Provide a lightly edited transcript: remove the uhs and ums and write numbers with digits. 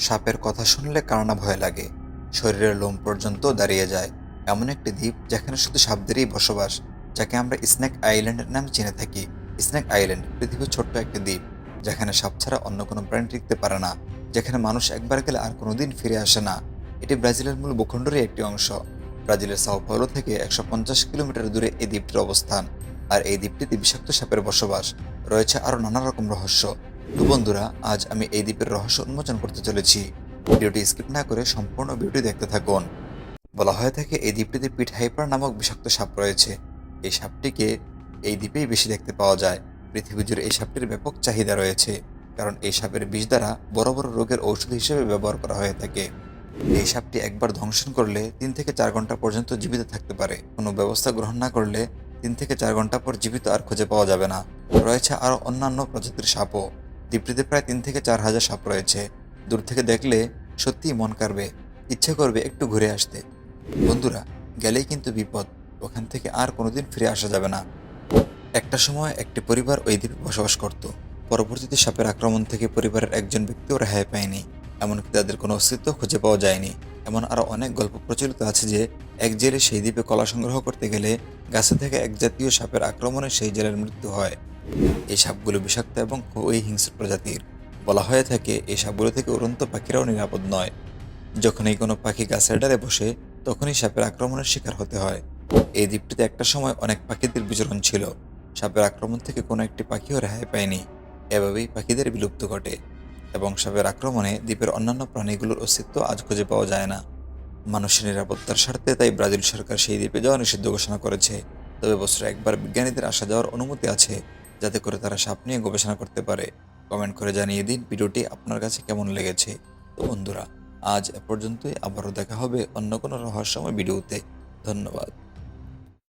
সাপের কথা শুনলে কার না ভয় লাগে, শরীরের লোম পর্যন্ত দাঁড়িয়ে যায়। এমন একটি দ্বীপ যেখানে শুধু সাপদেরই বসবাস, যাকে আমরা স্নেক আইল্যান্ডের নামে চিনে থাকি। স্নেক আইল্যান্ড পৃথিবীর ছোট্ট একটি দ্বীপ, যেখানে সাপ ছাড়া অন্য কোনো প্রাণী টিকতে পারে না, যেখানে মানুষ একবার গেলে আর কোনোদিন ফিরে আসে না। এটি ব্রাজিলের মূল ভূখণ্ডেরই একটি অংশ। ব্রাজিলের সাও পাওলো থেকে 150 কিলোমিটার দূরে এই দ্বীপটির অবস্থান। আর এই দ্বীপটিতে বিষাক্ত সাপের বসবাস। রয়েছে আরও নানা রকম রহস্য। তো বন্ধুরা, আজ আমি এই দ্বীপের রহস্য উন্মোচন করতে চলেছি। ভিডিওটি স্কিপ না করে সম্পূর্ণ ভিডিওটি দেখতে থাকুন। বলা হয়ে থাকে এই দ্বীপটিতে পিট হাইপার নামক বিষাক্ত সাপ রয়েছে। এই সাপটিকে এই দ্বীপেই বেশি দেখতে পাওয়া যায়। পৃথিবী জুড়ে এই সাপটির ব্যাপক চাহিদা রয়েছে, কারণ এই সাপের বিষ দ্বারা বড় বড় রোগের ঔষধ হিসেবে ব্যবহার করা হয়ে থাকে। এই সাপটি একবার দংশন করলে 3 থেকে 4 ঘন্টা পর্যন্ত জীবিত থাকতে পারে। কোনো ব্যবস্থা গ্রহণ না করলে 3 থেকে 4 ঘন্টা পর জীবিত আর খুঁজে পাওয়া যাবে না। রয়েছে আরও অন্যান্য প্রজাতির সাপও। দ্বীপটিতে প্রায় 3 থেকে 4 হাজার সাপ রয়েছে। দূর থেকে দেখলে সত্যিই মন কাড়বে, ইচ্ছে করবে একটু ঘুরে আসতে। বন্ধুরা, গেলেই কিন্তু বিপদ, ওখান থেকে আর কোনোদিন ফিরে আসা যাবে না। একটা সময় একটি পরিবার ওই দ্বীপে বসবাস করত। পরবর্তীতে সাপের আক্রমণ থেকে পরিবারের একজন ব্যক্তিও রেহাই পায়নি, এমনকি তাদের কোনো অস্তিত্ব খুঁজে পাওয়া যায়নি। এমন আরও অনেক গল্প প্রচলিত আছে যে এক জেলে সেই দ্বীপে কলা সংগ্রহ করতে গেলে গাছে থেকে এক জাতীয় সাপের আক্রমণে সেই জেলের মৃত্যু হয়। এই সাপগুলো বিষাক্ত এবং খুবই হিংস্র প্রজাতির। বলা হয়ে থাকে এই সাপগুলো থেকে উড়ন্ত পাখিরাও নিরাপদ নয়। যখনই কোনো পাখি গাছের ডালে বসে, তখনই সাপের আক্রমণের শিকার হতে হয়। এই দ্বীপটিতে একটা সময় অনেক পাখিদের বিচরণ ছিল। সাপের আক্রমণ থেকে কোনো একটি পাখিও রেহাই পায়নি। এভাবেই পাখিদের বিলুপ্ত ঘটে এবং সাপের আক্রমণে দ্বীপের অন্যান্য প্রাণীগুলোর অস্তিত্ব আজ খুঁজে পাওয়া যায় না। মানুষের নিরাপত্তার স্বার্থে তাই ব্রাজিল সরকার সেই দ্বীপে যাওয়া নিষিদ্ধ ঘোষণা করেছে। তবে বছরে একবার বিজ্ঞানীদের আসা যাওয়ার অনুমতি আছে, যাতে করে তারা সাপ নিয়ে গবেষণা করতে পারে। কমেন্ট করে জানিয়ে দিন ভিডিওটি আপনার কাছে কেমন লেগেছে। তো বন্ধুরা, আজ এ পর্যন্তই। আবারও দেখা হবে অন্য কোনো রহস্যময় ভিডিওতে। ধন্যবাদ।